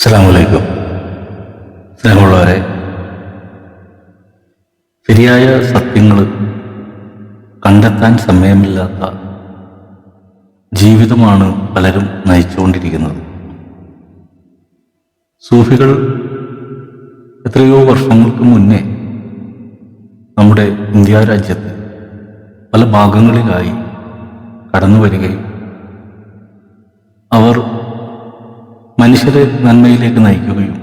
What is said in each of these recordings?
അസ്സലാമു അലൈക്കും. സ്നേഹമുള്ളവരെ, ശരിയായ സത്യങ്ങൾ കണ്ടെത്താൻ സമയമില്ലാത്ത ജീവിതമാണ് പലരും നയിച്ചുകൊണ്ടിരിക്കുന്നത്. സൂഫികൾ എത്രയോ വർഷങ്ങൾക്ക് മുന്നേ നമ്മുടെ ഇന്ത്യ രാജ്യത്ത് പല ഭാഗങ്ങളിലായി കടന്നു വരികയും അവർ മനുഷ്യരെ നന്മയിലേക്ക് നയിക്കുകയും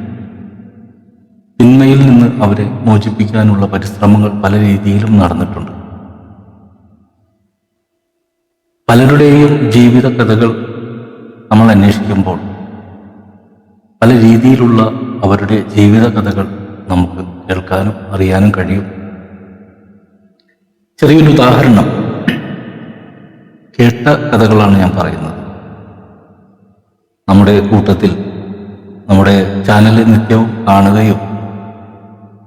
തിന്മയിൽ നിന്ന് അവരെ മോചിപ്പിക്കാനുള്ള പരിശ്രമങ്ങൾ പല രീതിയിലും നടന്നിട്ടുണ്ട്. പലരുടെയും ജീവിത കഥകൾ നമ്മൾ അന്വേഷിക്കുമ്പോൾ പല രീതിയിലുള്ള അവരുടെ ജീവിത കഥകൾ നമുക്ക് കേൾക്കാനും അറിയാനും കഴിയും. ചെറിയൊരു ഉദാഹരണം, കേട്ട കഥകളാണ് ഞാൻ പറയുന്നത്. നമ്മുടെ കൂട്ടത്തിൽ നമ്മുടെ ചാനലിൽ നിത്യവും കാണുകയും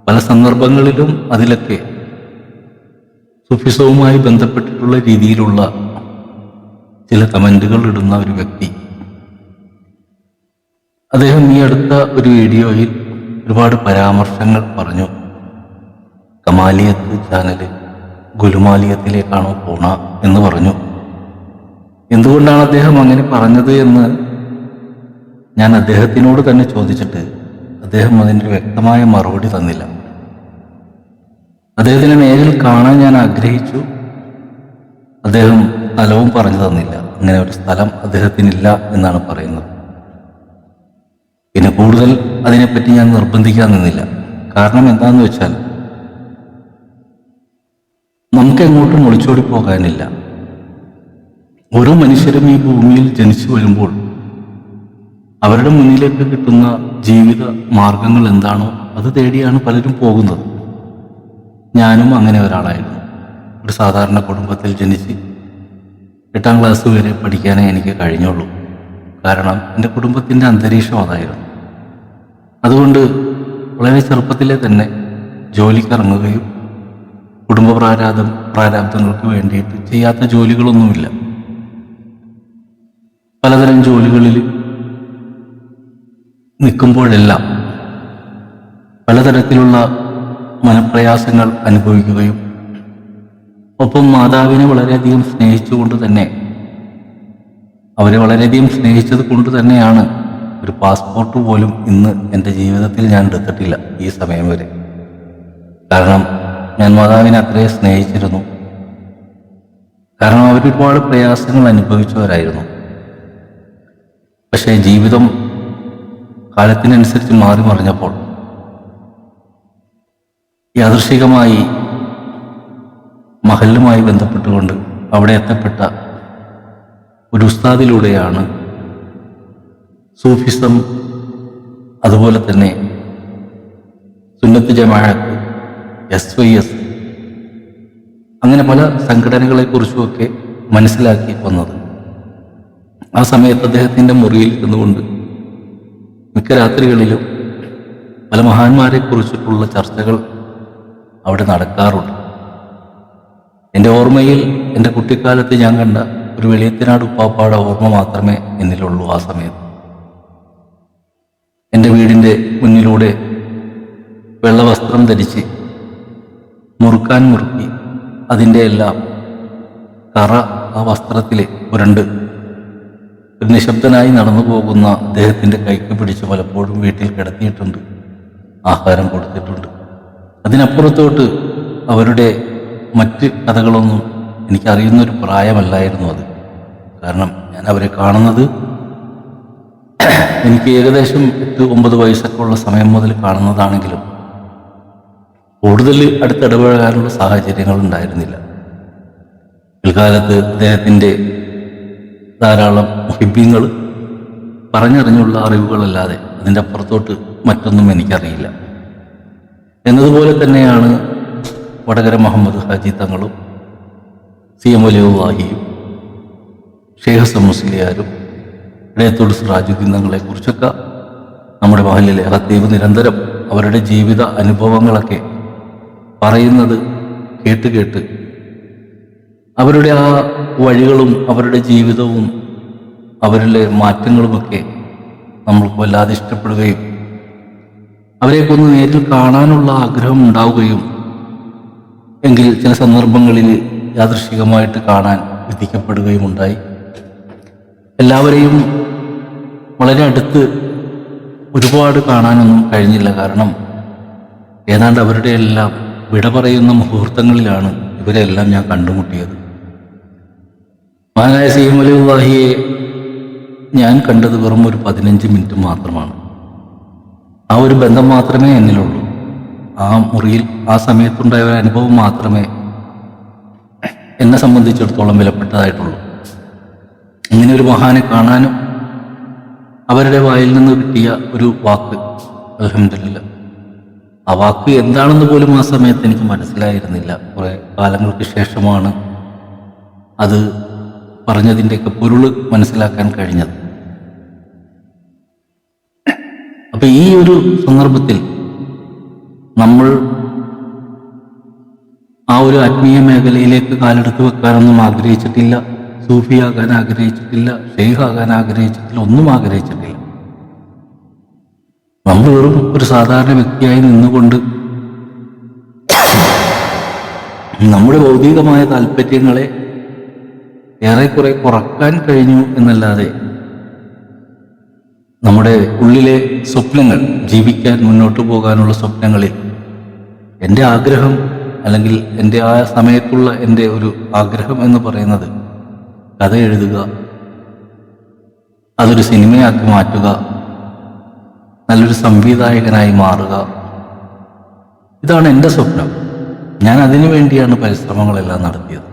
പല സന്ദർഭങ്ങളിലും അതിലൊക്കെ സൂഫിസവുമായി ബന്ധപ്പെട്ടിട്ടുള്ള രീതിയിലുള്ള ചില കമന്റുകൾ ഇടുന്ന ഒരു വ്യക്തി, അദ്ദേഹം ഈ അടുത്ത ഒരു വീഡിയോയിൽ ഒരുപാട് പരാമർശങ്ങൾ പറഞ്ഞു. കമാലിയത്ത് ചാനല് ഗുലുമാലിയത്തിലേക്കാണോ പോണ എന്ന് പറഞ്ഞു. എന്തുകൊണ്ടാണ് അദ്ദേഹം അങ്ങനെ പറഞ്ഞത് എന്ന് ഞാൻ അദ്ദേഹത്തിനോട് തന്നെ ചോദിച്ചിട്ട് അദ്ദേഹം അതിൻ്റെ വ്യക്തമായ മറുപടി തന്നില്ല. അദ്ദേഹത്തിനെ നേരിൽ കാണാൻ ഞാൻ ആഗ്രഹിച്ചു. അദ്ദേഹം സ്ഥലവും പറഞ്ഞു തന്നില്ല. അങ്ങനെ ഒരു സ്ഥലം അദ്ദേഹത്തിനില്ല എന്നാണ് പറയുന്നത്. പിന്നെ കൂടുതൽ അതിനെപ്പറ്റി ഞാൻ നിർബന്ധിക്കാൻ നിന്നില്ല. കാരണം എന്താണെന്ന് വെച്ചാൽ നമുക്ക് എങ്ങോട്ടും ഒളിച്ചോടി പോകാനില്ല. ഓരോ മനുഷ്യരും ഈ ഭൂമിയിൽ ജനിച്ചു വരുമ്പോൾ അവരുടെ മുന്നിലേക്ക് കിട്ടുന്ന ജീവിത മാർഗങ്ങൾ എന്താണോ അത് തേടിയാണ് പലരും പോകുന്നത്. ഞാനും അങ്ങനെ ഒരാളായിരുന്നു. ഒരു സാധാരണ കുടുംബത്തിൽ ജനിച്ച് 8ാം ക്ലാസ് വരെ പഠിക്കാനേ എനിക്ക് കഴിഞ്ഞുള്ളൂ. കാരണം എൻ്റെ കുടുംബത്തിൻ്റെ അന്തരീക്ഷം അതായിരുന്നു. അതുകൊണ്ട് വളരെ ചെറുപ്പത്തിലെ തന്നെ ജോലിക്കിറങ്ങുകയും കുടുംബ പ്രാരാബ്ദങ്ങൾക്ക് വേണ്ടിയിട്ട് ചെയ്യാത്ത ജോലികളൊന്നുമില്ല. പലതരം ജോലികളിൽ നിൽക്കുമ്പോഴെല്ലാം പലതരത്തിലുള്ള മനപ്രയാസങ്ങൾ അനുഭവിക്കുകയും ഒപ്പം മാതാവിനെ വളരെയധികം സ്നേഹിച്ചുകൊണ്ട് തന്നെ അവരെ വളരെയധികം സ്നേഹിച്ചത് കൊണ്ട് തന്നെയാണ് ഒരു പാസ്പോർട്ട് പോലും ഇന്ന് എൻ്റെ ജീവിതത്തിൽ ഞാൻ എടുത്തിട്ടില്ല ഈ സമയം വരെ. കാരണം ഞാൻ മാതാവിനെ അത്രയും സ്നേഹിച്ചിരുന്നു. കാരണം അവരൊരുപാട് പ്രയാസങ്ങൾ അനുഭവിച്ചവരായിരുന്നു. പക്ഷേ ജീവിതം കാലത്തിനനുസരിച്ച് മാറി മറിഞ്ഞപ്പോൾ യാദൃശികമായി മഹല്ലുമായി ബന്ധപ്പെട്ടുകൊണ്ട് അവിടെ എത്തപ്പെട്ട ഒരു ഉസ്താദിലൂടെയാണ് സൂഫിസം, അതുപോലെ തന്നെ സുന്നത്ത് ജമാഅത്ത്, SYS, അങ്ങനെ പല സംഘടനകളെക്കുറിച്ചുമൊക്കെ മനസ്സിലാക്കി വന്നത്. ആ സമയത്ത് അദ്ദേഹത്തിൻ്റെ മുറിയിൽ ഇരുന്നുകൊണ്ട് മിക്ക രാത്രികളിലും പല മഹാന്മാരെ കുറിച്ചിട്ടുള്ള ചർച്ചകൾ അവിടെ നടക്കാറുണ്ട്. എൻ്റെ ഓർമ്മയിൽ എൻ്റെ കുട്ടിക്കാലത്ത് ഞാൻ കണ്ട ഒരു വെളിയത്തിനാട് ഉപ്പാപ്പാടെ ഓർമ്മ മാത്രമേ എന്നിലുള്ളൂ. ആ സമയത്ത് എൻ്റെ വീടിൻ്റെ മുന്നിലൂടെ വെള്ളവസ്ത്രം ധരിച്ച് മുറുക്കി അതിൻ്റെ എല്ലാം കറ ആ വസ്ത്രത്തിൽ പുരണ്ട് ഒരു നിശബ്ദനായി നടന്നു പോകുന്ന അദ്ദേഹത്തിൻ്റെ കൈക്ക് പിടിച്ച് പലപ്പോഴും വീട്ടിൽ കിടത്തിയിട്ടുണ്ട്, ആഹാരം കൊടുത്തിട്ടുണ്ട്. അതിനപ്പുറത്തോട്ട് അവരുടെ മറ്റ് കഥകളൊന്നും എനിക്കറിയുന്നൊരു പ്രായമല്ലായിരുന്നു അത്. കാരണം ഞാൻ അവരെ കാണുന്നത് എനിക്ക് ഏകദേശം 8-9 വയസ്സൊക്കെ ഉള്ള സമയം മുതൽ കാണുന്നതാണെങ്കിലും കൂടുതൽ അടുത്തിടപഴകാനുള്ള സാഹചര്യങ്ങൾ ഉണ്ടായിരുന്നില്ല. പിൽക്കാലത്ത് അദ്ദേഹത്തിൻ്റെ ധാരാളം മുഹിബ്ബീങ്ങൾ പറഞ്ഞറിഞ്ഞുള്ള അറിവുകളല്ലാതെ അതിൻ്റെ അപ്പുറത്തോട്ട് മറ്റൊന്നും എനിക്കറിയില്ല. എന്നതുപോലെ തന്നെയാണ് വടകര മുഹമ്മദ് ഹാജി തങ്ങളും CM വലിയുള്ളാഹിയും ഷെയ്ഖ് മുസ്ലിയാരും ഇടയത്തോട് സിറാജുദ്ദീൻ തങ്ങളെക്കുറിച്ചൊക്കെ നമ്മുടെ മഹല്ലിലെ ഖത്തീബ് നിരന്തരം അവരുടെ ജീവിത അനുഭവങ്ങളൊക്കെ പറയുന്നത് കേട്ട് അവരുടെ ആ വഴികളും അവരുടെ ജീവിതവും അവരിലെ മാറ്റങ്ങളുമൊക്കെ നമ്മൾക്ക് വല്ലാതെ ഇഷ്ടപ്പെടുകയും അവരെയൊക്കെ ഒന്ന് നേരിൽ കാണാനുള്ള ആഗ്രഹം ഉണ്ടാവുകയും എങ്കിൽ ചില സന്ദർഭങ്ങളിൽ യാദൃശ്ചികമായിട്ട് കാണാൻ വിധിക്കപ്പെടുകയും ഉണ്ടായി. എല്ലാവരെയും വളരെ അടുത്ത് ഒരുപാട് കാണാനൊന്നും കഴിഞ്ഞില്ല. കാരണം ഏതാണ്ട് അവരുടെ എല്ലാം വിട പറയുന്ന മുഹൂർത്തങ്ങളിലാണ് ഇവരെല്ലാം ഞാൻ കണ്ടുമുട്ടിയത്. മഹാനായ സയ്യിദ് വലിയുല്ലാഹിയെ ഞാൻ കണ്ടത് വെറും ഒരു 15 മിനിറ്റ് മാത്രമാണ്. ആ ഒരു ബന്ധം മാത്രമേ എന്നിലുള്ളൂ. ആ മുറിയിൽ ആ സമയത്തുണ്ടായ ഒരു അനുഭവം മാത്രമേ എന്നെ സംബന്ധിച്ചിടത്തോളം വിലപ്പെട്ടതായിട്ടുള്ളൂ. ഇങ്ങനെ ഒരു മഹാനെ കാണാനും അവരുടെ വായിൽ നിന്ന് കിട്ടിയ ഒരു വാക്ക്, അൽഹംദുലില്ലാഹ്, ആ വാക്ക് എന്താണെന്ന് പോലും ആ സമയത്ത് എനിക്ക് മനസ്സിലായിരുന്നില്ല. കുറെ കാലങ്ങൾക്ക് ശേഷമാണ് അത് പറഞ്ഞതിൻ്റെയൊക്കെ പൊരുള് മനസ്സിലാക്കാൻ കഴിഞ്ഞത്. അപ്പൊ ഈ ഒരു സന്ദർഭത്തിൽ നമ്മൾ ആ ഒരു ആത്മീയ മേഖലയിലേക്ക് കാലെടുത്ത് വെക്കാനൊന്നും ആഗ്രഹിച്ചിട്ടില്ല, സൂഫിയാകാൻ ആഗ്രഹിച്ചിട്ടില്ല, ഷെയ്ഖാകാൻ ആഗ്രഹിച്ചിട്ടില്ല, ഒന്നും ആഗ്രഹിച്ചിട്ടില്ല. നമ്മൾ വെറും ഒരു സാധാരണ വ്യക്തിയായി നിന്നുകൊണ്ട് നമ്മുടെ ഭൗതികമായ താല്പര്യങ്ങളെ ഏറെക്കുറെ കുറക്കാൻ കഴിഞ്ഞു എന്നല്ലാതെ നമ്മുടെ ഉള്ളിലെ സ്വപ്നങ്ങൾ, ജീവിക്കാൻ മുന്നോട്ട് പോകാനുള്ള സ്വപ്നങ്ങളിൽ എൻ്റെ ആഗ്രഹം, അല്ലെങ്കിൽ എൻ്റെ ആ സമയത്തുള്ള എൻ്റെ ഒരു ആഗ്രഹം എന്ന് പറയുന്നത് കഥ എഴുതുക, അതൊരു സിനിമയാക്കി മാറ്റുക, നല്ലൊരു സംവിധായകനായി മാറുക. ഇതാണ് എൻ്റെ സ്വപ്നം. ഞാൻ അതിനു വേണ്ടിയാണ് പരിശ്രമങ്ങളെല്ലാം നടത്തിയത്.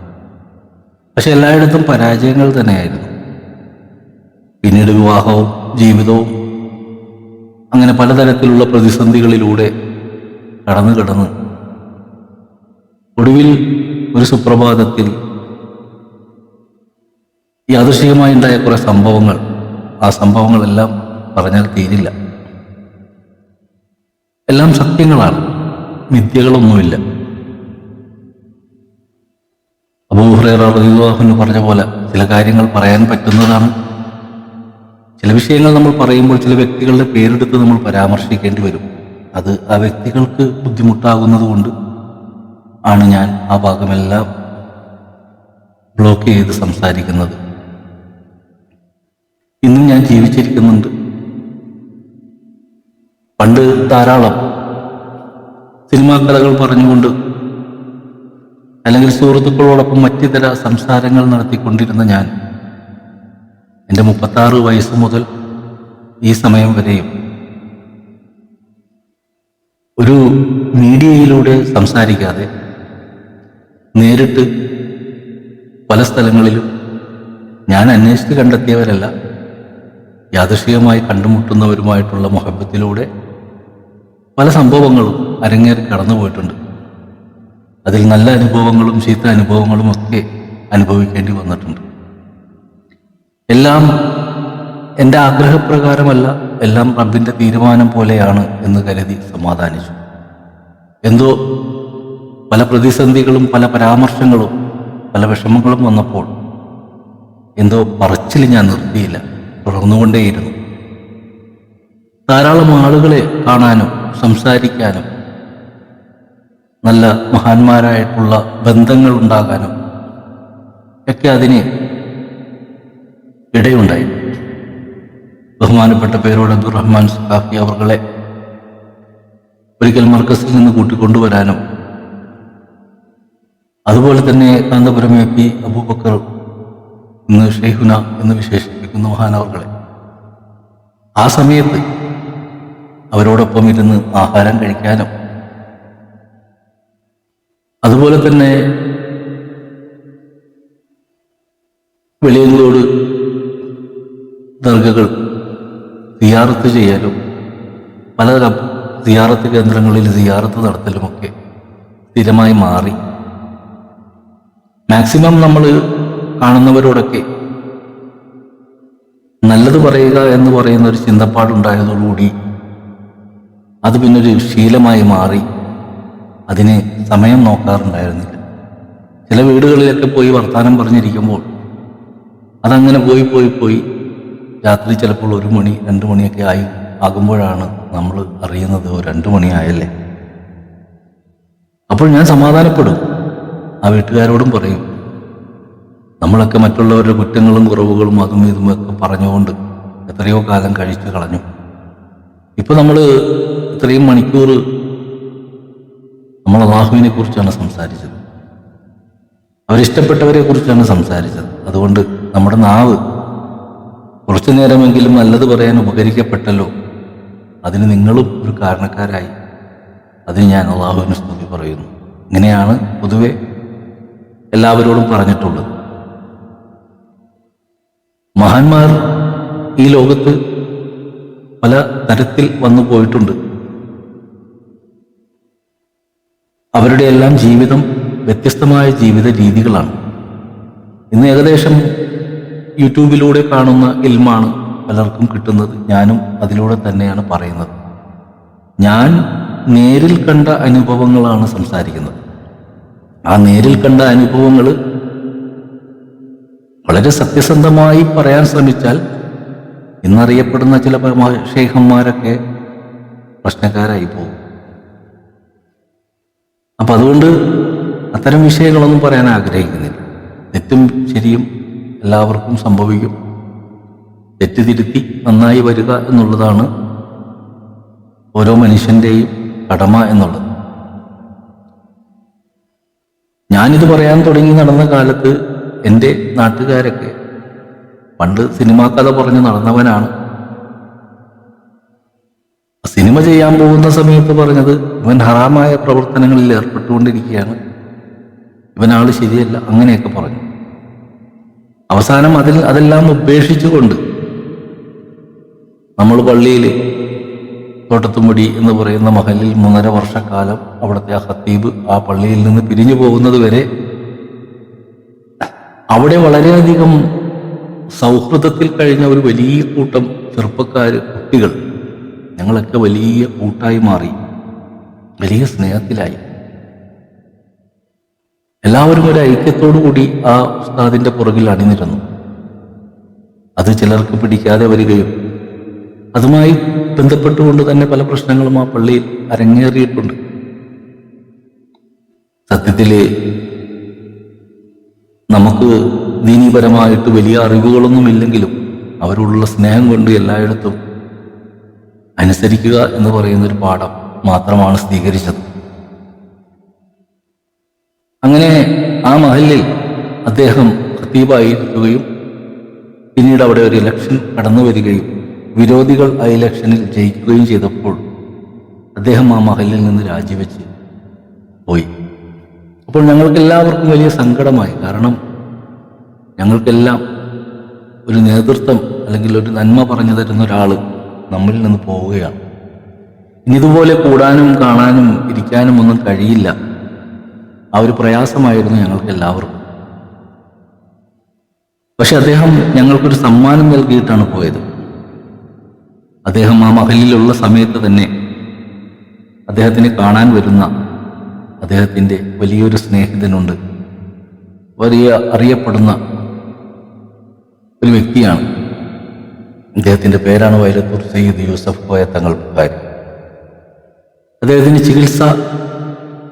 പക്ഷെ എല്ലായിടത്തും പരാജയങ്ങൾ തന്നെയായിരുന്നു. പിന്നീട് വിവാഹവും ജീവിതവും അങ്ങനെ പലതരത്തിലുള്ള പ്രതിസന്ധികളിലൂടെ കടന്ന് ഒടുവിൽ ഒരു സുപ്രഭാതത്തിൽ യാദൃശ്ചികമായി ഉണ്ടായ കുറെ സംഭവങ്ങൾ, ആ സംഭവങ്ങളെല്ലാം പറഞ്ഞാൽ തീരില്ല. എല്ലാം സത്യങ്ങളാണ്, മിഥ്യകളൊന്നുമില്ല. അബൂ ഹുറൈറ റളിയല്ലാഹു അൻഹു പറഞ്ഞ പോലെ ചില കാര്യങ്ങൾ പറയാൻ പറ്റുന്നതാണ്. ചില വിഷയങ്ങൾ നമ്മൾ പറയുമ്പോൾ ചില വ്യക്തികളുടെ പേരെടുത്ത് നമ്മൾ പരാമർശിക്കേണ്ടി വരും. അത് ആ വ്യക്തികൾക്ക് ബുദ്ധിമുട്ടാകുന്നത് കൊണ്ട് ആണ് ഞാൻ ആ ഭാഗമെല്ലാം ബ്ലോക്ക് ചെയ്ത് സംസാരിക്കുന്നത്. ഇന്നും ഞാൻ ജീവിച്ചിരിക്കുന്നുണ്ട്. പണ്ട് ധാരാളം സിനിമാ കഥകൾ പറഞ്ഞുകൊണ്ട് അല്ലെങ്കിൽ സുഹൃത്തുക്കളോടൊപ്പം മറ്റിതര സംസാരങ്ങൾ നടത്തിക്കൊണ്ടിരുന്ന ഞാൻ എൻ്റെ 36 വയസ്സ് മുതൽ ഈ സമയം വരെയും ഒരു മീഡിയയിലൂടെ സംസാരിക്കാതെ നേരിട്ട് പല സ്ഥലങ്ങളിലും ഞാൻ അന്വേഷിച്ച് കണ്ടെത്തിയവരല്ല, യാദൃശ്ചികമായി കണ്ടുമുട്ടുന്നവരുമായിട്ടുള്ള മുഹബത്തിലൂടെ പല സംഭവങ്ങളും അരങ്ങേറി കടന്നുപോയിട്ടുണ്ട്. അതിൽ നല്ല അനുഭവങ്ങളും ചീത്ത അനുഭവങ്ങളും ഒക്കെ അനുഭവിക്കേണ്ടി വന്നിട്ടുണ്ട്. എല്ലാം എൻ്റെ ആഗ്രഹപ്രകാരമല്ല, എല്ലാം റബ്ബിൻ്റെ തീരുമാനം പോലെയാണ് എന്ന് കരുതി സമാധാനിച്ചു. എന്തോ പല പ്രതിസന്ധികളും പല പരാമർശങ്ങളും പല വിഷമങ്ങളും വന്നപ്പോൾ എന്തോ പറച്ചിൽ ഞാൻ നിർത്തിയില്ല, തുടർന്നുകൊണ്ടേയിരുന്നു. ധാരാളം ആളുകളെ കാണാനും സംസാരിക്കാനും നല്ല മഹാന്മാരായിട്ടുള്ള ബന്ധങ്ങൾ ഉണ്ടാകാനും ഒക്കെ അതിന് ഇടയുണ്ടായി. ബഹുമാനപ്പെട്ട പേരോട് അബ്ദുറഹ്മാൻ സഖാഫി അവർകളെ ഒരിക്കൽ മർക്കസിൽ നിന്ന് കൂട്ടിക്കൊണ്ടുവരാനും, അതുപോലെ തന്നെ കാന്തപുരം എ പി അബൂബക്കർ, ഇന്ന് ഷെയ്ഖുന എന്ന് വിശേഷിപ്പിക്കുന്ന മഹാനവർകളെ, ആ സമയത്ത് അവരോടൊപ്പം ഇരുന്ന് ആഹാരം കഴിക്കാനും, അതുപോലെ തന്നെ വെളിയങ്കോട് ദർഗകൾ സിയാറത്ത് ചെയ്യാനും പല സിയാറത്ത് കേന്ദ്രങ്ങളിൽ സിയാറത്ത് നടത്തലുമൊക്കെ സ്ഥിരമായി മാറി. മാക്സിമം നമ്മൾ കാണുന്നവരോടൊക്കെ നല്ലത് പറയുക എന്ന് പറയുന്ന ഒരു ചിന്തപ്പാടുണ്ടായതോടുകൂടി അത് പിന്നൊരു ശീലമായി മാറി. അതിന് സമയം നോക്കാറുണ്ടായിരുന്നില്ല. ചില വീടുകളിലൊക്കെ പോയി വർത്തമാനം പറഞ്ഞിരിക്കുമ്പോൾ അതങ്ങനെ പോയി രാത്രി ചിലപ്പോൾ 1 മണി 2 മണിയൊക്കെ ആകുമ്പോഴാണ് നമ്മൾ അറിയുന്നത് 2 മണിയായല്ലേ. അപ്പോൾ ഞാൻ സമാധാനപ്പെടും. ആ വീട്ടുകാരോടും പറയും, നമ്മളൊക്കെ മറ്റുള്ളവരുടെ കുറ്റങ്ങളും കുറവുകളും അതും ഇതുമൊക്കെ പറഞ്ഞുകൊണ്ട് എത്രയോ കാലം കഴിച്ചു കളഞ്ഞു. ഇപ്പൊ നമ്മൾ ഇത്രയും മണിക്കൂർ നമ്മൾ അല്ലാഹുവിനെ കുറിച്ചാണ് സംസാരിച്ചത്, അവരിഷ്ടപ്പെട്ടവരെ കുറിച്ചാണ് സംസാരിച്ചത്. അതുകൊണ്ട് നമ്മുടെ നാവ് കുറച്ചു നേരമെങ്കിലും നല്ലത് പറയാൻ ഉപകരിക്കപ്പെട്ടല്ലോ, അതിന് നിങ്ങളും ഒരു കാരണക്കാരായി. അതിന് ഞാൻ അല്ലാഹുവിന് സ്തുതി പറയുന്നു. ഇങ്ങനെയാണ് പൊതുവെ എല്ലാവരോടും പറഞ്ഞിട്ടുള്ളത്. മഹാന്മാർ ഈ ലോകത്ത് പല തരത്തിൽ വന്നു പോയിട്ടുണ്ട്. അവരുടെ എല്ലാം ജീവിതം വ്യത്യസ്തമായ ജീവിത രീതികളാണ്. ഇന്ന് ഏകദേശം യൂട്യൂബിലൂടെ കാണുന്ന ഇൽമാണ് പലർക്കും കിട്ടുന്നത്. ഞാനും അതിലൂടെ തന്നെയാണ് പറയുന്നത്. ഞാൻ നേരിൽ കണ്ട അനുഭവങ്ങളാണ് സംസാരിക്കുന്നത്. ആ നേരിൽ കണ്ട അനുഭവങ്ങൾ വളരെ സത്യസന്ധമായി പറയാൻ ശ്രമിച്ചാൽ ഇന്നറിയപ്പെടുന്ന ചില ശൈഖന്മാരൊക്കെ പ്രശ്നക്കാരായി പോകും. അപ്പം അതുകൊണ്ട് അത്തരം വിഷയങ്ങളൊന്നും പറയാൻ ആഗ്രഹിക്കുന്നില്ല. തെറ്റും ശരിയും എല്ലാവർക്കും സംഭവിക്കും. തെറ്റ് തിരുത്തി നന്നായി വരിക എന്നുള്ളതാണ് ഓരോ മനുഷ്യൻ്റെയും കടമ എന്നുള്ളത്. ഞാനിത് പറയാൻ തുടങ്ങി നടന്ന കാലത്ത് എൻ്റെ നാട്ടുകാരൊക്കെ പണ്ട് സിനിമാ കഥ പറഞ്ഞ് നടന്നവനാണ്. സിനിമ ചെയ്യാൻ പോകുന്ന സമയത്ത് പറഞ്ഞത് ഇവൻ ഹറാമായ പ്രവർത്തനങ്ങളിൽ ഏർപ്പെട്ടുകൊണ്ടിരിക്കുകയാണ്, ഇവനാള് ശരിയല്ല, അങ്ങനെയൊക്കെ പറഞ്ഞു. അവസാനം അതെല്ലാം ഉപേക്ഷിച്ചുകൊണ്ട് നമ്മൾ പള്ളിയിൽ തോട്ടത്തുംപടി എന്ന് പറയുന്ന മഹലിൽ 3.5 വർഷക്കാലം അവിടുത്തെ ആ ഖത്തീബ് ആ പള്ളിയിൽ നിന്ന് പിരിഞ്ഞു പോകുന്നത് വരെ അവിടെ വളരെയധികം സൗഹൃദത്തിൽ കഴിഞ്ഞ ഒരു വലിയ കൂട്ടം ചെറുപ്പക്കാർ, കുട്ടികൾ, ഞങ്ങളൊക്കെ വലിയ കൂട്ടായി മാറി, വലിയ സ്നേഹത്തിലായി. എല്ലാവരും ഒരു ഐക്യത്തോടു കൂടി ആ ഉസ്താദിന്റെ പുറകിൽ അണിനിരന്നു. അത് ചിലർക്ക് പിടിക്കാതെ വരികയും അതുമായി ബന്ധപ്പെട്ടുകൊണ്ട് തന്നെ പല പ്രശ്നങ്ങളും ആ പള്ളിയിൽ അരങ്ങേറിയിട്ടുണ്ട്. സത്യത്തില് നമുക്ക് ദീനീപരമായിട്ട് വലിയ അറിവുകളൊന്നുമില്ലെങ്കിലും അവരോടുള്ള സ്നേഹം കൊണ്ട് എല്ലായിടത്തും അനുസരിക്കുക എന്ന് പറയുന്നൊരു പാഠം മാത്രമാണ് സ്വീകരിച്ചത്. അങ്ങനെ ആ മഹലിൽ അദ്ദേഹം ഖത്തീബായിരിക്കുകയും പിന്നീട് അവിടെ ഒരു ഇലക്ഷൻ കടന്നു വരികയും വിരോധികൾ ആ ഇലക്ഷനിൽ ജയിക്കുകയും ചെയ്തപ്പോൾ അദ്ദേഹം ആ മഹലിൽ നിന്ന് രാജിവെച്ച് പോയി. അപ്പോൾ ഞങ്ങൾക്കെല്ലാവർക്കും വലിയ സങ്കടമായി. കാരണം ഞങ്ങൾക്കെല്ലാം ഒരു നേതൃത്വം അല്ലെങ്കിൽ ഒരു നന്മ പറഞ്ഞു തരുന്ന ഒരാൾ നമ്മിൽ നിന്ന് പോവുകയാണ്. ഇനി ഇതുപോലെ കൂടാനും കാണാനും ഇരിക്കാനും ഒന്നും കഴിയില്ല. ആ ഒരു പ്രയാസമായിരുന്നു ഞങ്ങൾക്ക് എല്ലാവർക്കും. പക്ഷെ അദ്ദേഹം ഞങ്ങൾക്കൊരു സമ്മാനം നൽകിയിട്ടാണ് പോയത്. അദ്ദേഹം ആ മഹലിലുള്ള സമയത്ത് തന്നെ അദ്ദേഹത്തിനെ കാണാൻ വരുന്ന അദ്ദേഹത്തിൻ്റെ വലിയൊരു സ്നേഹിതനുണ്ട്, വലിയ അറിയപ്പെടുന്ന ഒരു വ്യക്തിയാണ്. അദ്ദേഹത്തിൻ്റെ പേരാണ് വൈലത്തൂർ സയ്യിദ് യൂസഫ് കോയ തങ്ങൾ ബുഖാരി. അദ്ദേഹത്തിന് ചികിത്സാ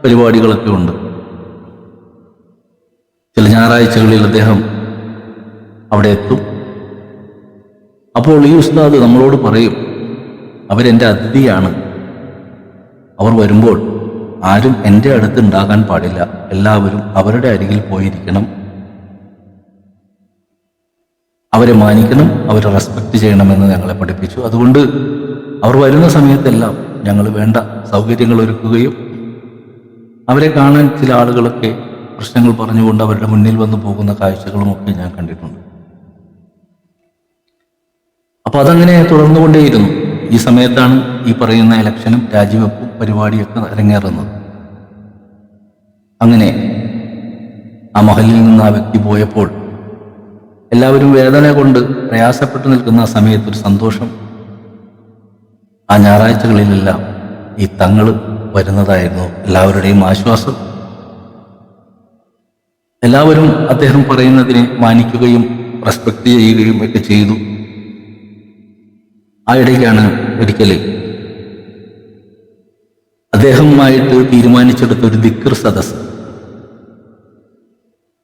പരിപാടികളൊക്കെ ഉണ്ട്. ചില ഞായറാഴ്ചകളിൽ അദ്ദേഹം അവിടെ എത്തും. അപ്പോൾ ഈ ഉസ്താദ് നമ്മളോട് പറയും, അവരെൻ്റെ അതിഥിയാണ്, അവർ വരുമ്പോൾ ആരും എൻ്റെ അടുത്ത് ഉണ്ടാകാൻ പാടില്ല, എല്ലാവരും അവരുടെ അരികിൽ പോയിരിക്കണം, അവരെ മാനിക്കണം, അവരെ റെസ്പെക്റ്റ് ചെയ്യണമെന്ന് ഞങ്ങളെ പഠിപ്പിച്ചു. അതുകൊണ്ട് അവർ വരുന്ന സമയത്തെല്ലാം ഞങ്ങൾ വേണ്ട സൗകര്യങ്ങൾ ഒരുക്കുകയും അവരെ കാണാൻ ചില ആളുകളൊക്കെ പ്രശ്നങ്ങൾ പറഞ്ഞുകൊണ്ട് അവരുടെ മുന്നിൽ വന്നു പോകുന്ന കാഴ്ചകളുമൊക്കെ ഞാൻ കണ്ടിട്ടുണ്ട്. അപ്പൊ അതങ്ങനെ തുടർന്നുകൊണ്ടേയിരുന്നു. ഈ സമയത്താണ് ഈ പറയുന്ന ഇലക്ഷനും രാജിവെപ്പും പരിപാടിയൊക്കെ അരങ്ങേറുന്നത്. അങ്ങനെ ആ മഹലിൽ നിന്ന് ആ വ്യക്തി പോയപ്പോൾ എല്ലാവരും വേദന കൊണ്ട് പ്രയാസപ്പെട്ടു നിൽക്കുന്ന ആ സമയത്തൊരു സന്തോഷം. ആ ഞായറാഴ്ചകളിലെല്ലാം ഈ തങ്ങൾ വരുന്നതായിരുന്നു എല്ലാവരുടെയും ആശ്വാസം. എല്ലാവരും അദ്ദേഹം പറയുന്നതിനെ മാനിക്കുകയും റെസ്പെക്റ്റ് ചെയ്യുകയും ഒക്കെ ചെയ്തു. ആ ഇടയ്ക്കാണ് ഒരിക്കൽ അദ്ദേഹവുമായിട്ട് തീരുമാനിച്ചെടുത്ത ഒരു ദിക്ർ സദസ്,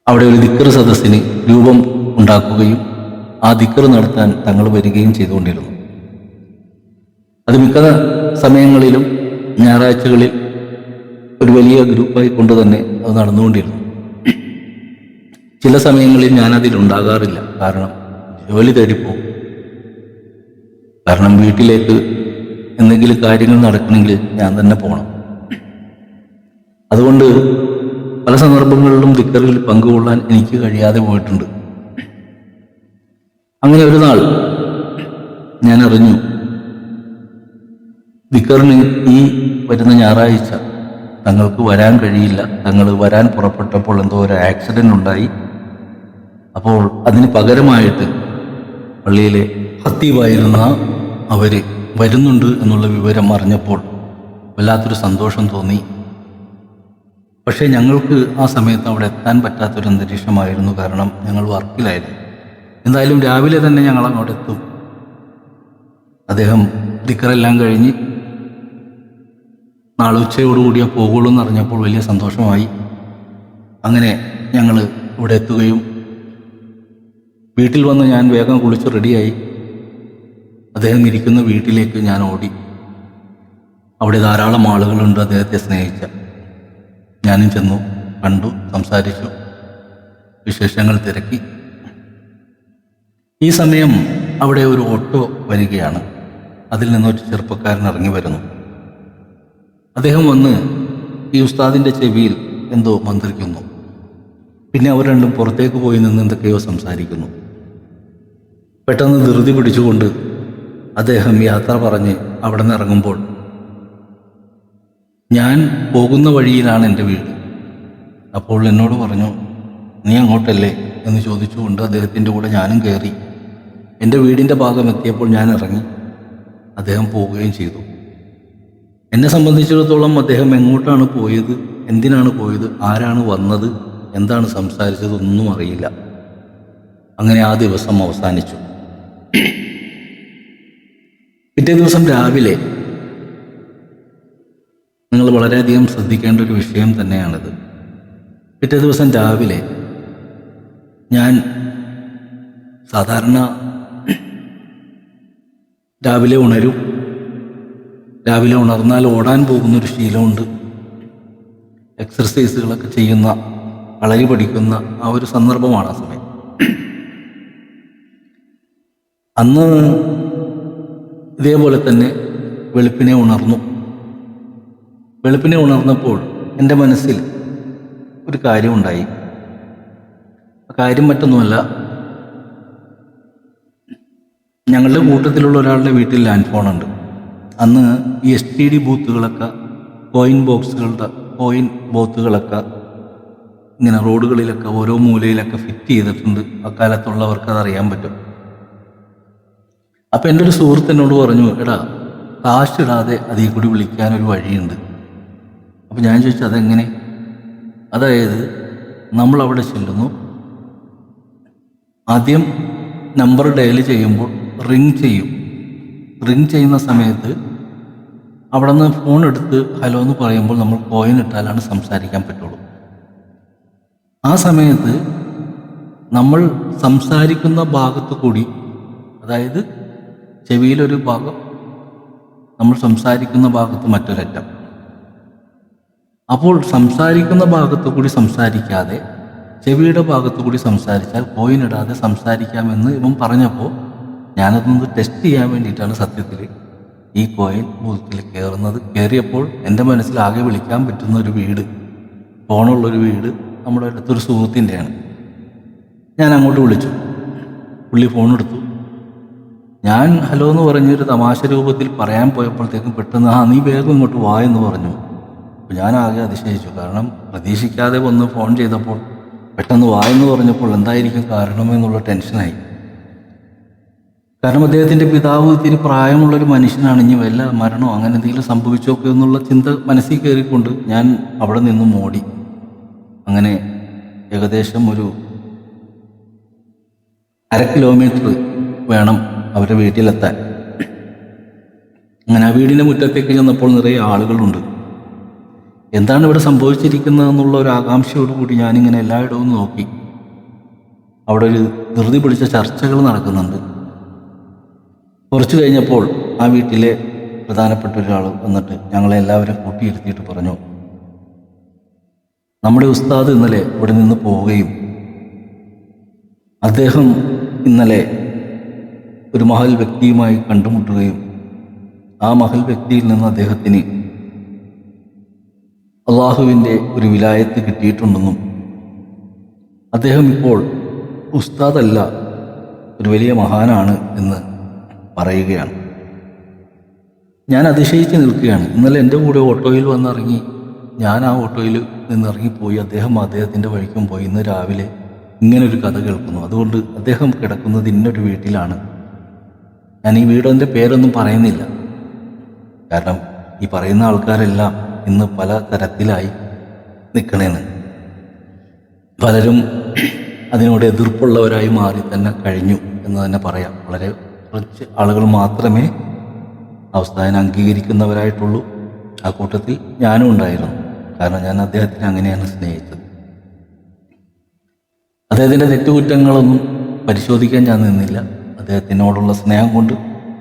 അവിടെ ഒരു ദിക്ർ സദസ്സിന് രൂപം ഉണ്ടാക്കുകയും ആ ദിക്ർ നടത്താൻ തങ്ങൾ വരികയും ചെയ്തുകൊണ്ടിരുന്നു. അത് മിക്ക സമയങ്ങളിലും ഞായറാഴ്ചകളിൽ ഒരു വലിയ ഗ്രൂപ്പായി കൊണ്ട് തന്നെ അത് നടന്നുകൊണ്ടിരുന്നു. ചില സമയങ്ങളിൽ ഞാനതിലുണ്ടാകാറില്ല, കാരണം ജോലി തേടിപ്പോകും. കാരണം വീട്ടിലേക്ക് എന്തെങ്കിലും കാര്യങ്ങൾ നടക്കണമെങ്കിൽ ഞാൻ തന്നെ പോകണം. അതുകൊണ്ട് പല സന്ദർഭങ്ങളിലും ദിക്റിൽ പങ്കുകൊള്ളാൻ എനിക്ക് കഴിയാതെ പോയിട്ടുണ്ട്. അങ്ങനെ ഒരു നാൾ ഞാൻ അറിഞ്ഞു, ദിക്റിന് ഈ വരുന്ന ഞായറാഴ്ച തങ്ങൾക്ക് വരാൻ കഴിയില്ല. തങ്ങൾ വരാൻ പുറപ്പെട്ടപ്പോൾ എന്തോ ഒരു ആക്സിഡന്റ് ഉണ്ടായി. അപ്പോൾ അതിന് പകരമായിട്ട് പള്ളിയിലെ ഖത്തീബായിരുന്ന അവര് വരുന്നുണ്ട് എന്നുള്ള വിവരം അറിഞ്ഞപ്പോൾ വല്ലാത്തൊരു സന്തോഷം തോന്നി. പക്ഷേ ഞങ്ങൾക്ക് ആ സമയത്ത് അവിടെ എത്താൻ പറ്റാത്തൊരു അന്തരീക്ഷമായിരുന്നു, കാരണം ഞങ്ങൾ വർക്കിലായിരുന്നു. എന്തായാലും രാവിലെ തന്നെ ഞങ്ങൾ അങ്ങോട്ട് എത്തും. അദ്ദേഹം ദിക്റെല്ലാം കഴിഞ്ഞ് നാളെ ഉച്ചയോടുകൂടിയേ പോകുള്ളൂ എന്നറിഞ്ഞപ്പോൾ വലിയ സന്തോഷമായി. അങ്ങനെ ഞങ്ങൾ ഇവിടെ എത്തുകയും വീട്ടിൽ വന്ന് ഞാൻ വേഗം കുളിച്ച് റെഡിയായി. അദ്ദേഹം ഇരിക്കുന്ന വീട്ടിലേക്ക് ഞാൻ ഓടി. അവിടെ ധാരാളം ആളുകളുണ്ട് അദ്ദേഹത്തെ സ്നേഹിച്ച. ഞാനും ചെന്നു, കണ്ടു, സംസാരിച്ചു, വിശേഷങ്ങൾ തിരക്കി. ഈ സമയം അവിടെ ഒരു ഓട്ടോ വരികയാണ്. അതിൽ നിന്നൊരു ചെറുപ്പക്കാരൻ ഇറങ്ങി വരുന്നു. അദ്ദേഹം വന്ന് ഈ ഉസ്താദിൻ്റെ ചെവിയിൽ എന്തോ മന്ത്രിക്കുന്നു. പിന്നെ അവർ രണ്ടും പുറത്തേക്ക് പോയി നിന്ന് എന്തൊക്കെയോ സംസാരിക്കുന്നു. പെട്ടെന്ന് ധൃതി പിടിച്ചുകൊണ്ട് അദ്ദേഹം യാത്ര പറഞ്ഞ് അവിടെ നിന്ന് ഇറങ്ങുമ്പോൾ, ഞാൻ പോകുന്ന വഴിയിലാണ് എൻ്റെ വീട്. അപ്പോൾ എന്നോട് പറഞ്ഞു, നീ അങ്ങോട്ടല്ലേ എന്ന് ചോദിച്ചുകൊണ്ട് അദ്ദേഹത്തിൻ്റെ കൂടെ ഞാനും കയറി. എൻ്റെ വീടിൻ്റെ ഭാഗം എത്തിയപ്പോൾ ഞാൻ ഇറങ്ങി. അദ്ദേഹം പോവുകയും ചെയ്തു. എന്നെ സംബന്ധിച്ചിടത്തോളം അദ്ദേഹം എങ്ങോട്ടാണ് പോയത്, എന്തിനാണ് പോയത്, ആരാണ് വന്നത്, എന്താണ് സംസാരിച്ചത് ഒന്നും അറിയില്ല. അങ്ങനെ ആ ദിവസം അവസാനിച്ചു. പിറ്റേ ദിവസം രാവിലെ നിങ്ങൾ വളരെയധികം ശ്രദ്ധിക്കേണ്ട ഒരു വിഷയം തന്നെയാണിത്. പിറ്റേ ദിവസം രാവിലെ ഞാൻ സാധാരണ രാവിലെ ഉണരും. രാവിലെ ഉണർന്നാൽ ഓടാൻ പോകുന്നൊരു ശീലമുണ്ട്. എക്സർസൈസുകളൊക്കെ ചെയ്യുന്ന, കളരി പഠിക്കുന്ന ആ ഒരു സന്ദർഭമാണ് ആ സമയം. അന്ന് ഇതേപോലെ തന്നെ വെളുപ്പിനെ ഉണർന്നു. വെളുപ്പിനെ ഉണർന്നപ്പോൾ എൻ്റെ മനസ്സിൽ ഒരു കാര്യമുണ്ടായി. ആ കാര്യം മറ്റൊന്നുമല്ല, ഞങ്ങളുടെ കൂട്ടത്തിലുള്ള ഒരാളുടെ വീട്ടിൽ ലാൻഡ് ഫോണുണ്ട്. അന്ന് ഈ STD ബൂത്തുകളൊക്കെ, കോയിൻ ബൂത്തുകളൊക്കെ ഇങ്ങനെ റോഡുകളിലൊക്കെ ഓരോ മൂലയിലൊക്കെ ഫിറ്റ് ചെയ്തിട്ടുണ്ട്. അക്കാലത്തുള്ളവർക്ക് അതറിയാൻ പറ്റും. അപ്പം എൻ്റെ ഒരു സുഹൃത്ത് എന്നോട് പറഞ്ഞു, എടാ കാശിടാതെ അതിൽ കൂടി വിളിക്കാനൊരു വഴിയുണ്ട്. അപ്പം ഞാൻ ചോദിച്ചു, അതെങ്ങനെ? അതായത് നമ്മളവിടെ ചെല്ലുന്നു, ആദ്യം നമ്പർ ഡയൽ ചെയ്യുമ്പോൾ റിങ് ചെയ്യും. റിങ് ചെയ്യുന്ന സമയത്ത് അവിടെ നിന്ന് ഫോൺ എടുത്ത് ഹലോ എന്ന് പറയുമ്പോൾ നമ്മൾ കോയിൻ ഇട്ടാലാണ് സംസാരിക്കാൻ പറ്റുള്ളൂ. ആ സമയത്ത് നമ്മൾ സംസാരിക്കുന്ന ഭാഗത്ത് കൂടി, അതായത് ചെവിയിലൊരു ഭാഗം, നമ്മൾ സംസാരിക്കുന്ന ഭാഗത്ത് മറ്റൊരറ്റം. അപ്പോൾ സംസാരിക്കുന്ന ഭാഗത്ത് കൂടി സംസാരിക്കാതെ ചെവിയുടെ ഭാഗത്ത് കൂടി സംസാരിച്ചാൽ കോയിൻ ഇടാതെ സംസാരിക്കാമെന്ന് ഇവൻ പറഞ്ഞപ്പോൾ ഞാനതൊന്ന് ടെസ്റ്റ് ചെയ്യാൻ വേണ്ടിയിട്ടാണ് സത്യത്തിൽ ഈ കോയിൻ ബൂത്തിൽ കയറിയപ്പോൾ എൻ്റെ മനസ്സിലാകെ വിളിക്കാൻ പറ്റുന്ന ഒരു വീട്, ഫോണുള്ളൊരു വീട് നമ്മുടെ അടുത്തൊരു സുഹൃത്തിൻ്റെയാണ്. ഞാൻ അങ്ങോട്ട് വിളിച്ചു. പുള്ളി ഫോൺ എടുത്തു. ഞാൻ ഹലോ എന്ന് പറഞ്ഞൊരു തമാശ രൂപത്തിൽ പറയാൻ പോയപ്പോഴത്തേക്കും പെട്ടെന്ന് നീ വേഗം ഇങ്ങോട്ട് വാ എന്ന് പറഞ്ഞു. അപ്പോൾ ഞാൻ ആകെ അതിശയിച്ചു. കാരണം പ്രതീക്ഷിക്കാതെ വന്ന് ഫോൺ ചെയ്തപ്പോൾ പെട്ടെന്ന് വാ എന്ന് പറഞ്ഞപ്പോൾ എന്തായിരിക്കും കാരണമെന്നുള്ള ടെൻഷനായി. കാരണം അദ്ദേഹത്തിൻ്റെ പിതാവ് ഇത്തിരി പ്രായമുള്ളൊരു മനുഷ്യനാണ്. ഇനി വല്ല മരണമോ അങ്ങനെ എന്തെങ്കിലും സംഭവിച്ചോക്കെ എന്നുള്ള ചിന്ത മനസ്സിൽ കയറിക്കൊണ്ട് ഞാൻ അവിടെ നിന്നും ഓടി. അങ്ങനെ ഏകദേശം ഒരു 1/2 കിലോമീറ്റർ വേണം അവരുടെ വീട്ടിലെത്താൻ. അങ്ങനെ ആ വീടിൻ്റെ മുറ്റത്തേക്ക് ചെന്നപ്പോൾ നിറയെ ആളുകളുണ്ട്. എന്താണ് ഇവിടെ സംഭവിച്ചിരിക്കുന്നതെന്നുള്ള ഒരു ആകാംക്ഷയോടുകൂടി ഞാനിങ്ങനെ എല്ലായിടവും നോക്കി. അവിടെ ഒരു ധൃതി പിടിച്ച ചർച്ചകൾ നടക്കുന്നുണ്ട്. കുറച്ചു കഴിഞ്ഞപ്പോൾ ആ വീട്ടിലെ പ്രധാനപ്പെട്ട ഒരാൾ വന്നിട്ട് ഞങ്ങളെ എല്ലാവരും കൂട്ടിയിരുത്തിയിട്ട് പറഞ്ഞു, നമ്മുടെ ഉസ്താദ് ഇന്നലെ ഇവിടെ നിന്ന് പോവുകയും അദ്ദേഹം ഇന്നലെ ഒരു മഹൽ വ്യക്തിയുമായി കണ്ടുമുട്ടുകയും ആ മഹൽ വ്യക്തിയിൽ നിന്ന് അദ്ദേഹത്തിന് അള്ളാഹുവിൻ്റെ ഒരു വിലായത്ത് കിട്ടിയിട്ടുണ്ടെന്നും അദ്ദേഹം ഇപ്പോൾ ഉസ്താദല്ല ഒരു വലിയ മഹാനാണ് എന്ന് പറയുകയാണ്. ഞാൻ അതിശയിച്ച് നിൽക്കുകയാണ്. ഇന്നലെ എൻ്റെ കൂടെ ഓട്ടോയിൽ വന്നിറങ്ങി, ഞാൻ ആ ഓട്ടോയിൽ നിന്നിറങ്ങിപ്പോയി, അദ്ദേഹത്തിൻ്റെ വഴിക്കും പോയി. ഇന്ന് രാവിലെ ഇങ്ങനൊരു കഥ കേൾക്കുന്നു. അതുകൊണ്ട് അദ്ദേഹം കിടക്കുന്നത് ഇന്നൊരു വീട്ടിലാണ്. ഞാൻ ഈ വീടിൻ്റെ പേരൊന്നും പറയുന്നില്ല, കാരണം ഈ പറയുന്ന ആൾക്കാരെല്ലാം ഇന്ന് പല തരത്തിലായി നിൽക്കണേന്ന്. പലരും അതിനോട് എതിർപ്പുള്ളവരായി മാറി തന്നെ കഴിഞ്ഞു എന്ന് തന്നെ പറയാം. വളരെ കുറച്ച് ആളുകൾ മാത്രമേ അവസ്ഥയെ അംഗീകരിക്കുന്നവരായിട്ടുള്ളൂ. ആ കൂട്ടത്തിൽ ഞാനും ഉണ്ടായിരുന്നു. കാരണം ഞാൻ അദ്ദേഹത്തിനെ അങ്ങനെയാണ് സ്നേഹിച്ചത്. അദ്ദേഹത്തിൻ്റെ തെറ്റുകുറ്റങ്ങളൊന്നും പരിശോധിക്കാൻ ഞാൻ നിന്നില്ല. അദ്ദേഹത്തിനോടുള്ള സ്നേഹം കൊണ്ട്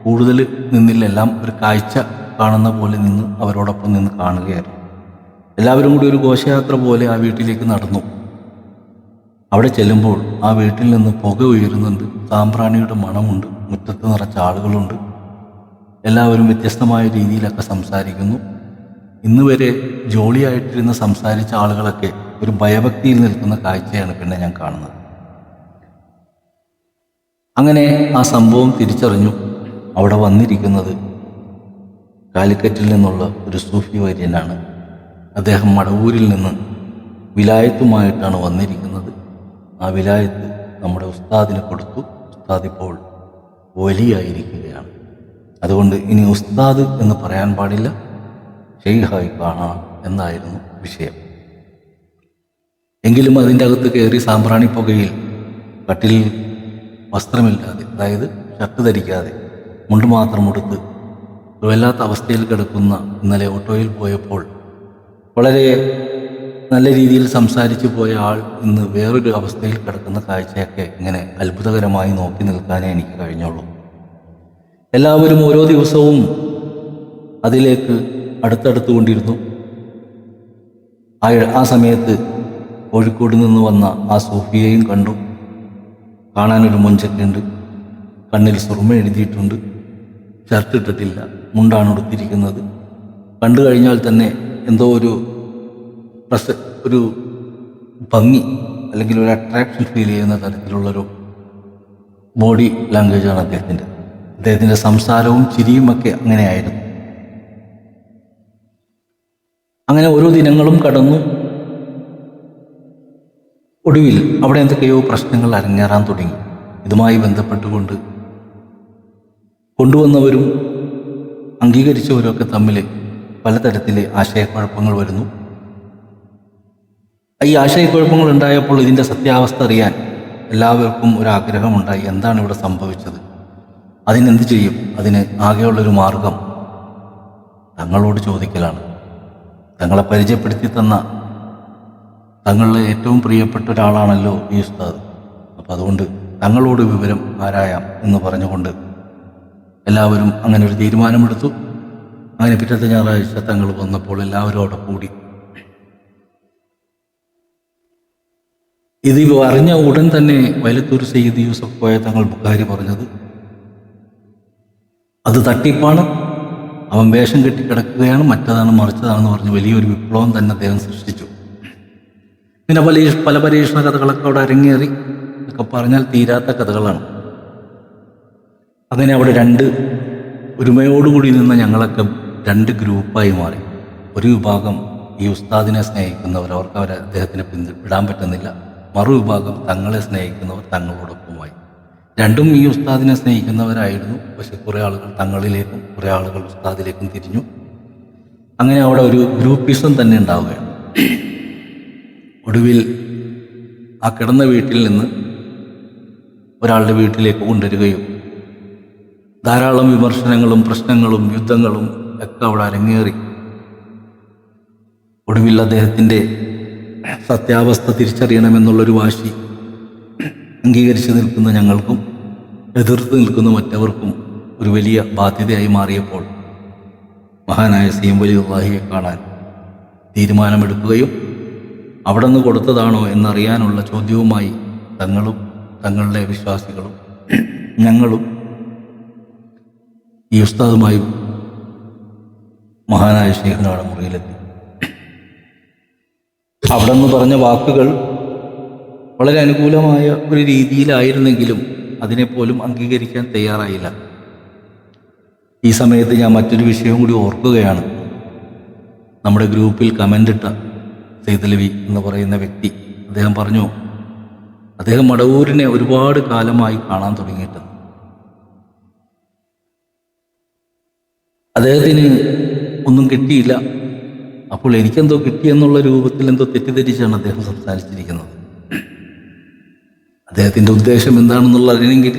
കൂടുതൽ നിന്നില്ല. എല്ലാം ഒരു കാഴ്ച കാണുന്ന പോലെ നിന്ന് അവരോടൊപ്പം നിന്ന് കാണുകയായിരുന്നു. എല്ലാവരും കൂടി ഒരു ഘോഷയാത്ര പോലെ ആ വീട്ടിലേക്ക് നടന്നു. അവിടെ ചെല്ലുമ്പോൾ ആ വീട്ടിൽ നിന്ന് പുക ഉയരുന്നുണ്ട്, സാമ്പ്രാണിയുടെ മണമുണ്ട്, മുറ്റത്ത് നിറച്ച ആളുകളുണ്ട്. എല്ലാവരും വ്യത്യസ്തമായ രീതിയിലൊക്കെ സംസാരിക്കുന്നു. ഇന്ന് വരെ ജോളിയായിട്ടിരുന്ന് സംസാരിച്ച ആളുകളൊക്കെ ഒരു ഭയഭക്തിയിൽ നിൽക്കുന്ന കാഴ്ചയാണ് പിന്നെ ഞാൻ കാണുന്നത്. അങ്ങനെ ആ സംഭവം തിരിച്ചറിഞ്ഞു. അവിടെ വന്നിരിക്കുന്നത് കാലിക്കറ്റിൽ നിന്നുള്ള ഒരു സൂഫി വര്യനാണ്. അദ്ദേഹം മടവൂരിൽ നിന്ന് വിലായത്തുമായിട്ടാണ് വന്നിരിക്കുന്നത്. ആ വിലായത്ത് നമ്മുടെ ഉസ്താദിന് കൊടുത്തു. ഉസ്താദ് ഇപ്പോൾ വലിയായിരിക്കുകയാണ്. അതുകൊണ്ട് ഇനി ഉസ്താദ് എന്ന് പറയാൻ പാടില്ല, ഷെയ്ഖായി കാണാം എന്നായിരുന്നു വിഷയം. എങ്കിലും അതിൻ്റെ അകത്ത് കയറി സാമ്പ്രാണി പുകയിൽ കട്ടിലിൽ വസ്ത്രമില്ലാതെ, അതായത് ഷർട്ട് ധരിക്കാതെ മുണ്ട് മാത്രം ഉടുത്ത് വല്ലാത്ത അവസ്ഥയിൽ കിടക്കുന്ന ഇന്നലെ ഓട്ടോയിൽ പോയപ്പോൾ വളരെ നല്ല രീതിയിൽ സംസാരിച്ചു പോയ ആൾ ഇന്ന് വേറൊരു അവസ്ഥയിൽ കിടക്കുന്ന കാഴ്ചയൊക്കെ ഇങ്ങനെ അത്ഭുതകരമായി നോക്കി നിൽക്കാനേ എനിക്ക് കഴിഞ്ഞുള്ളൂ. എല്ലാവരും ഓരോ ദിവസവും അതിലേക്ക് അടുത്തടുത്തുകൊണ്ടിരുന്നു. ആ സമയത്ത് കോഴിക്കോട് നിന്ന് വന്ന ആ സൂഫിയെയും കണ്ടു. കാണാനൊരു മൊഞ്ചൊക്കെയുണ്ട്, കണ്ണിൽ സുറുമ എഴുതിയിട്ടുണ്ട്, ഷർട്ട് ഇട്ടിട്ടില്ല, മുണ്ടാണ് ഉടുത്തിരിക്കുന്നത്. കണ്ടു കഴിഞ്ഞാൽ തന്നെ എന്തോ ഒരു ഭംഗി അല്ലെങ്കിൽ ഒരു അട്രാക്ഷൻ ഫീൽ ചെയ്യുന്ന തരത്തിലുള്ളൊരു ബോഡി ലാംഗ്വേജാണ് അദ്ദേഹത്തിൻ്റെ സംസാരവും ചിരിയുമൊക്കെ അങ്ങനെയായിരുന്നു. അങ്ങനെ ഓരോ ദിനങ്ങളും കടന്നു. ഒടുവിൽ അവിടെ എന്തൊക്കെയോ പ്രശ്നങ്ങൾ അരങ്ങേറാൻ തുടങ്ങി. ഇതുമായി ബന്ധപ്പെട്ടുകൊണ്ട് കൊണ്ടുവന്നവരും അംഗീകരിച്ചവരൊക്കെ തമ്മിൽ പലതരത്തിലെ ആശയക്കുഴപ്പങ്ങൾ വരുന്നു. ഈ ആശയക്കുഴപ്പങ്ങൾ ഉണ്ടായപ്പോൾ ഇതിൻ്റെ സത്യാവസ്ഥ അറിയാൻ എല്ലാവർക്കും ഒരാഗ്രഹമുണ്ടായി. എന്താണ് ഇവിടെ സംഭവിച്ചത്, അതിനെന്ത് ചെയ്യും? അതിന് ആകെയുള്ളൊരു മാർഗം തങ്ങളോട് ചോദിക്കലാണ്. തങ്ങളെ പരിചയപ്പെടുത്തി തന്ന തങ്ങളുടെ ഏറ്റവും പ്രിയപ്പെട്ട ഒരാളാണല്ലോ ഈ ഉസ്താദ്. അപ്പം അതുകൊണ്ട് തങ്ങളോട് വിവരം ആരായാം എന്ന് പറഞ്ഞുകൊണ്ട് എല്ലാവരും അങ്ങനെ ഒരു തീരുമാനമെടുത്തു. അങ്ങനെ പിറ്റത്തെ ഞായറാഴ്ച തങ്ങൾ വന്നപ്പോൾ എല്ലാവരും അവിടെ കൂടി. ഇത് അറിഞ്ഞ ഉടൻ തന്നെ വയലത്തൂർ സയ്യിദ് യൂസഫ് കോയ തങ്ങൾ ബുഖാരി പറഞ്ഞത്, അത് തട്ടിപ്പാണ്, അവൻ വേഷം കെട്ടിക്കിടക്കുകയാണ്, മറ്റതാണ് മറിച്ചതാണെന്ന് പറഞ്ഞ് വലിയൊരു വിപ്ലവം തന്നെ അദ്ദേഹം സൃഷ്ടിച്ചു. പിന്നെ പല പരീക്ഷണ കഥകളൊക്കെ അവിടെ അരങ്ങേറി. എന്നൊക്കെ പറഞ്ഞാൽ തീരാത്ത കഥകളാണ്. അങ്ങനെ അവിടെ ഒരുമയോടുകൂടി നിന്ന ഞങ്ങളൊക്കെ രണ്ട് ഗ്രൂപ്പായി മാറി. ഒരു വിഭാഗം ഈ ഉസ്താദിനെ സ്നേഹിക്കുന്നവർ, അവർക്ക് അദ്ദേഹത്തിനെ വിടാൻ പറ്റുന്നില്ല. മറുവിഭാഗം തങ്ങളെ സ്നേഹിക്കുന്നവർ തങ്ങളോടൊപ്പമായി. രണ്ടും ഈ ഉസ്താദിനെ സ്നേഹിക്കുന്നവരായിരുന്നു. പക്ഷെ കുറേ ആളുകൾ തങ്ങളിലേക്കും കുറേ ആളുകൾ ഉസ്താദിലേക്കും തിരിഞ്ഞു. അങ്ങനെ അവിടെ ഒരു ഗ്രൂപ്പിസം തന്നെ ഉണ്ടാവുകയാണ്. ഒടുവിൽ ആ കിടന്ന വീട്ടിൽ നിന്ന് ഒരാളുടെ വീട്ടിലേക്ക് കൊണ്ടുവരികയും ധാരാളം വിമർശനങ്ങളും പ്രശ്നങ്ങളും യുദ്ധങ്ങളും ഒക്കെ അവിടെ അരങ്ങേറി. ഒടുവിൽ അദ്ദേഹത്തിൻ്റെ സത്യാവസ്ഥ തിരിച്ചറിയണമെന്നുള്ളൊരു വാശി അംഗീകരിച്ച് നിൽക്കുന്ന ഞങ്ങൾക്കും എതിർത്ത് നിൽക്കുന്ന മറ്റവർക്കും ഒരു വലിയ ബാധ്യതയായി മാറിയപ്പോൾ മഹാനായ സി.എം. വലിയുള്ളാഹിയെ കാണാൻ തീരുമാനമെടുക്കുകയും അവിടെ നിന്ന് കൊടുത്തതാണോ എന്നറിയാനുള്ള ചോദ്യവുമായി തങ്ങളും തങ്ങളുടെ വിശ്വാസികളും ഞങ്ങളും ഈ ഉസ്താദുമായി മഹാനായ ശൈഖുനാടെ മുറിയിലെത്തി. അവിടെ നിന്ന് പറഞ്ഞ വാക്കുകൾ വളരെ അനുകൂലമായ ഒരു രീതിയിലായിരുന്നെങ്കിലും അതിനെപ്പോലും അംഗീകരിക്കാൻ തയ്യാറായില്ല. ഈ സമയത്ത് ഞാൻ മറ്റൊരു വിഷയം കൂടി ഓർക്കുകയാണ്. നമ്മുടെ ഗ്രൂപ്പിൽ കമൻ്റ് ഇട്ട സൈദലവി എന്ന് പറയുന്ന വ്യക്തി, അദ്ദേഹം പറഞ്ഞു അദ്ദേഹം മടവൂരിനെ ഒരുപാട് കാലമായി കാണാൻ തുടങ്ങിയിട്ട് അദ്ദേഹത്തിന് ഒന്നും കിട്ടിയില്ല. അപ്പോൾ എനിക്കെന്തോ കിട്ടിയെന്നുള്ള രൂപത്തിൽ എന്തോ തെറ്റിദ്ധരിച്ചാണ് അദ്ദേഹം സംസാരിച്ചിരിക്കുന്നത്. അദ്ദേഹത്തിൻ്റെ ഉദ്ദേശം എന്താണെന്നുള്ള അറിയണമെങ്കിൽ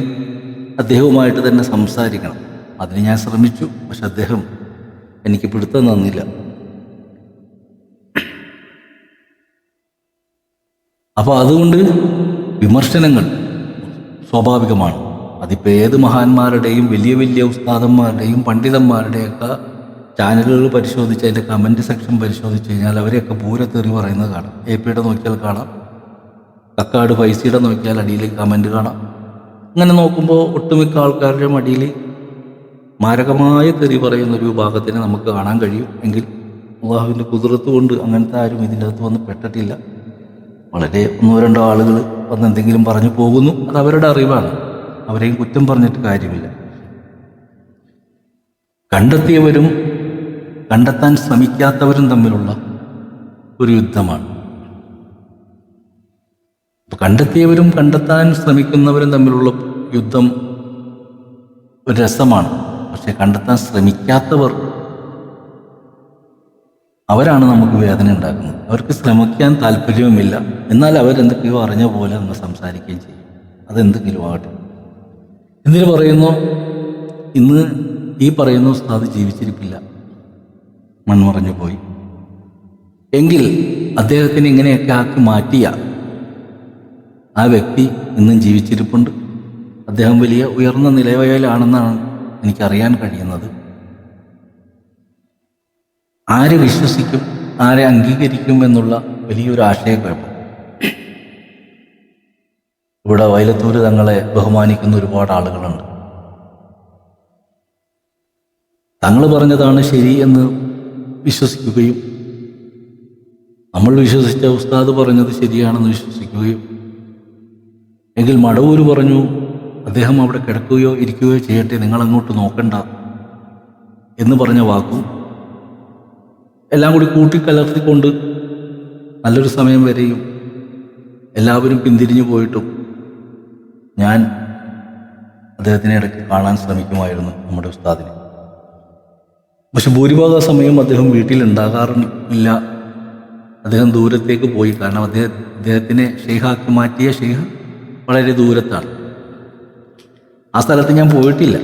അദ്ദേഹവുമായിട്ട് തന്നെ സംസാരിക്കണം. അതിന് ഞാൻ ശ്രമിച്ചു, പക്ഷെ അദ്ദേഹം എനിക്ക് പിടുത്തം തന്നില്ല. അപ്പോൾ അതുകൊണ്ട് വിമർശനങ്ങൾ സ്വാഭാവികമാണ്. അതിപ്പോൾ ഏത് മഹാന്മാരുടെയും വലിയ വലിയ ഉസ്താദന്മാരുടെയും പണ്ഡിതന്മാരുടെയൊക്കെ ചാനലുകൾ പരിശോധിച്ച് അതിൻ്റെ കമൻറ്റ് സെക്ഷൻ പരിശോധിച്ച് കഴിഞ്ഞാൽ അവരെയൊക്കെ പൂരത്തെറി പറയുന്നത് കാണാം. AP-യുടെ നോക്കിയാൽ കാണാം, കക്കാട് പൈസയുടെ നോക്കിയാൽ അടിയിൽ കമൻറ്റ് കാണാം. അങ്ങനെ നോക്കുമ്പോൾ ഒട്ടുമിക്ക ആൾക്കാരുടെ അടിയിൽ മാരകമായ തെറി പറയുന്നൊരു വിഭാഗത്തിനെ നമുക്ക് കാണാൻ കഴിയും. എങ്കിൽ അല്ലാഹുവിൻ്റെ കുദ്റത്ത് കൊണ്ട് അങ്ങനത്തെ ആരും ഇതിൻ്റെ അകത്ത് വന്ന് പെട്ടിട്ടില്ല. വളരെ ഒന്നോ രണ്ടോ ആളുകൾ വന്ന് എന്തെങ്കിലും പറഞ്ഞു പോകുന്നു, അത് അവരുടെ അറിവാണ്, അവരെയും കുറ്റം പറഞ്ഞിട്ട് കാര്യമില്ല. കണ്ടെത്തിയവരും കണ്ടെത്താൻ ശ്രമിക്കാത്തവരും തമ്മിലുള്ള ഒരു യുദ്ധമാണ്. അപ്പോൾ കണ്ടെത്തിയവരും കണ്ടെത്താൻ ശ്രമിക്കുന്നവരും തമ്മിലുള്ള യുദ്ധം ഒരു രസമാണ്. പക്ഷെ കണ്ടെത്താൻ ശ്രമിക്കാത്തവർ അവരാണ് നമുക്ക് വേദന ഉണ്ടാക്കുന്നത്. അവർക്ക് ശ്രമിക്കാൻ താല്പര്യവുമില്ല, എന്നാൽ അവരെന്തൊക്കെയോ അറിഞ്ഞ പോലെ നമ്മൾ സംസാരിക്കുകയും ചെയ്യും. അതെന്തെങ്കിലും ആകട്ടെ. എന്തിനു പറയുന്നു, ഇന്ന് ഈ പറയുന്ന ഉസ്താദ് ജീവിച്ചിരിപ്പില്ല, മൺമറഞ്ഞു പോയി. എങ്കിൽ അദ്ദേഹത്തിന് ഇങ്ങനെയൊക്കെ ആക്കി മാറ്റിയ ആ വ്യക്തി ഇന്നും ജീവിച്ചിരിപ്പുണ്ട്. അദ്ദേഹം വലിയ ഉയർന്ന നിലയിലാണെന്നാണ് എനിക്കറിയാൻ കഴിയുന്നത്. ആരെ വിശ്വസിക്കും, ആരെ അംഗീകരിക്കും എന്നുള്ള വലിയൊരു ആശയക്കുഴപ്പം. ഇവിടെ വയലത്തൂര് തങ്ങളെ ബഹുമാനിക്കുന്ന ഒരുപാട് ആളുകളുണ്ട്. തങ്ങൾ പറഞ്ഞതാണ് ശരി എന്ന് വിശ്വസിക്കുകയും നമ്മൾ വിശ്വസിച്ച ഉസ്താദ് പറഞ്ഞത് ശരിയാണെന്ന് വിശ്വസിക്കുകയും, എങ്കിൽ മടവൂര് പറഞ്ഞു അദ്ദേഹം അവിടെ കിടക്കുകയോ ഇരിക്കുകയോ ചെയ്യട്ടെ, നിങ്ങളങ്ങോട്ട് നോക്കണ്ട എന്ന് പറഞ്ഞ വാക്കും എല്ലാം കൂടി കൂട്ടിക്കലർത്തിക്കൊണ്ട് നല്ലൊരു സമയം വരെയും എല്ലാവരും പിന്തിരിഞ്ഞു പോയിട്ടും ഞാൻ അദ്ദേഹത്തിനെ ഇടയ്ക്ക് കാണാൻ ശ്രമിക്കുമായിരുന്നു, നമ്മുടെ ഉസ്താദിനെ. പക്ഷെ ഭൂരിഭാഗം സമയം അദ്ദേഹം വീട്ടിലുണ്ടാകാറില്ല. അദ്ദേഹം ദൂരത്തേക്ക് പോയി. കാരണം അദ്ദേഹത്തിനെ ഷെയ്ഖാക്കി മാറ്റിയ ഷെയ്ഖ് വളരെ ദൂരത്താണ്. ആ സ്ഥലത്ത് ഞാൻ പോയിട്ടില്ല.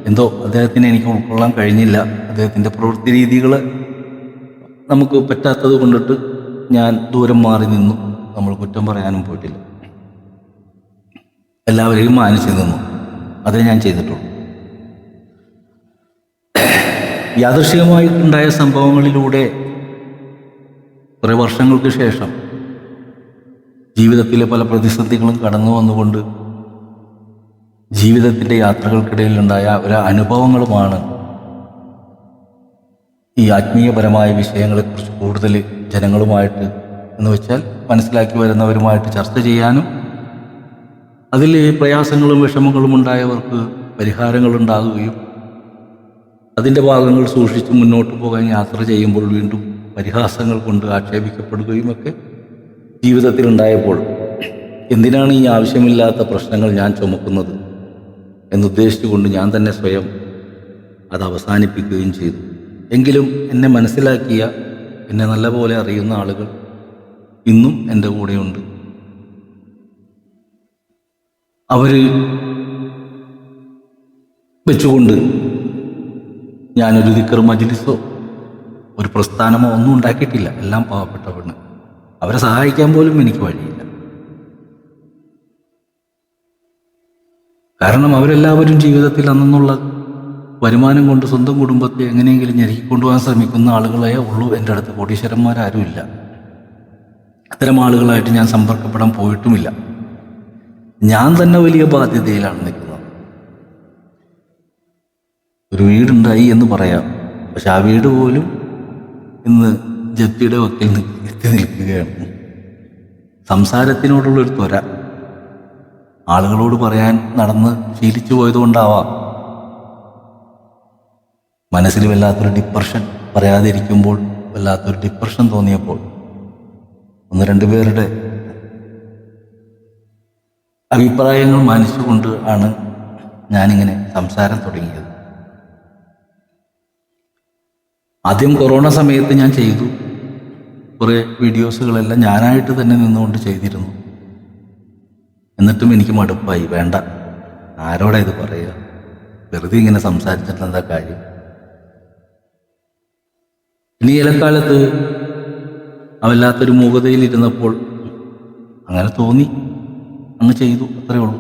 എന്തോ അദ്ദേഹത്തിനെ എനിക്ക് ഉൾക്കൊള്ളാൻ കഴിഞ്ഞില്ല. അദ്ദേഹത്തിൻ്റെ പ്രവൃത്തി രീതികൾ നമുക്ക് പറ്റാത്തത് കൊണ്ടിട്ട് ഞാൻ ദൂരം മാറി നിന്നു. നമ്മൾ കുറ്റം പറയാനും പോയിട്ടില്ല, എല്ലാവരെയും മാനിച്ചു നിന്നു. അതേ ഞാൻ ചെയ്തിട്ടുള്ളൂ. യാദൃശ്ചികമായി ഉണ്ടായ സംഭവങ്ങളിലൂടെ കുറേ വർഷങ്ങൾക്ക് ശേഷം ജീവിതത്തിലെ പല പ്രതിസന്ധികളും കടന്നു വന്നുകൊണ്ട് ജീവിതത്തിൻ്റെ യാത്രകൾക്കിടയിലുണ്ടായ ഒരു അനുഭവങ്ങളുമാണ് ഈ ആത്മീയപരമായ വിഷയങ്ങളെക്കുറിച്ച് കൂടുതൽ ജനങ്ങളുമായിട്ട് എന്ന് വെച്ചാൽ മനസ്സിലാക്കി വരുന്നവരുമായിട്ട് ചർച്ച ചെയ്യാനും അതിൽ പ്രയാസങ്ങളും വിഷമങ്ങളും ഉണ്ടായവർക്ക് പരിഹാരങ്ങളുണ്ടാകുകയും അതിൻ്റെ ഭാഗങ്ങൾ സൂക്ഷിച്ച് മുന്നോട്ട് പോകാൻ യാത്ര ചെയ്യുമ്പോൾ വീണ്ടും പരിഹാസങ്ങൾ കൊണ്ട് ആക്ഷേപിക്കപ്പെടുകയും ഒക്കെ ജീവിതത്തിലുണ്ടായപ്പോൾ എന്തിനാണ് ഈ ആവശ്യമില്ലാത്ത പ്രശ്നങ്ങൾ ഞാൻ ചുമക്കുന്നത് എന്നുദ്ദേശിച്ചുകൊണ്ട് ഞാൻ തന്നെ സ്വയം അത് അവസാനിപ്പിക്കുകയും ചെയ്തു. എങ്കിലും എന്നെ മനസ്സിലാക്കിയ, എന്നെ നല്ലപോലെ അറിയുന്ന ആളുകൾ ഇന്നും എൻ്റെ കൂടെയുണ്ട്. അവർ വെച്ചുകൊണ്ട് ഞാനൊരു ദിക്ർ മജ്ലിസോ ഒരു പ്രസ്ഥാനമോ ഒന്നും ഉണ്ടാക്കിയിട്ടില്ല. എല്ലാം പാവപ്പെട്ടവണ്. അവരെ സഹായിക്കാൻ പോലും എനിക്ക് വഴിയില്ല. കാരണം അവരെല്ലാവരും ജീവിതത്തിൽ അന്നുള്ള വരുമാനം കൊണ്ട് സ്വന്തം കുടുംബത്തെ എങ്ങനെയെങ്കിലും ഞെരുക്കിക്കൊണ്ടുപോകാൻ ശ്രമിക്കുന്ന ആളുകളെ ഉള്ളൂ എൻ്റെ അടുത്ത്. കോടീശ്വരന്മാരാരുമില്ല. അത്തരം ആളുകളായിട്ട് ഞാൻ സമ്പർക്കപ്പെടാൻ പോയിട്ടുമില്ല. ഞാൻ തന്നെ വലിയ ബാധ്യതയിലാണ് നിൽക്കുന്നത്. ഒരു വീടുണ്ടായി എന്ന് പറയാം, പക്ഷെ ആ വീട് പോലും ഇന്ന് ജപ്തിയുടെ വക്കിൽ എത്തി നിൽക്കുകയാണ്. സംസാരത്തിനോടുള്ളൊരു ത്വര ആളുകളോട് പറയാൻ നടന്ന് ശീലിച്ചു പോയതുകൊണ്ടാവാം മനസ്സിൽ വല്ലാത്തൊരു ഡിപ്രഷൻ, പറയാതിരിക്കുമ്പോൾ വല്ലാത്തൊരു ഡിപ്രഷൻ തോന്നിയപ്പോൾ ഒന്ന് രണ്ടുപേരുടെ അഭിപ്രായങ്ങൾ മാനിച്ചുകൊണ്ട് ആണ് ഞാനിങ്ങനെ സംസാരം തുടങ്ങിയത്. ആദ്യം കൊറോണ സമയത്ത് ഞാൻ ചെയ്തു. കുറേ വീഡിയോസുകളെല്ലാം ഞാനായിട്ട് തന്നെ നിന്നുകൊണ്ട് ചെയ്തിരുന്നു. എന്നിട്ടും എനിക്ക് മടുപ്പായി. വേണ്ട, ആരോടാ ഇത് പറയുക, വെറുതെ ഇങ്ങനെ സംസാരിച്ചിട്ട് എന്താ കാര്യം. ഇനി ഇലക്കാലത്ത് വല്ലാത്തൊരു മൂകതയിലിരുന്നപ്പോൾ അങ്ങനെ തോന്നി, അങ്ങ് ചെയ്തു, അത്രയേ ഉള്ളൂ.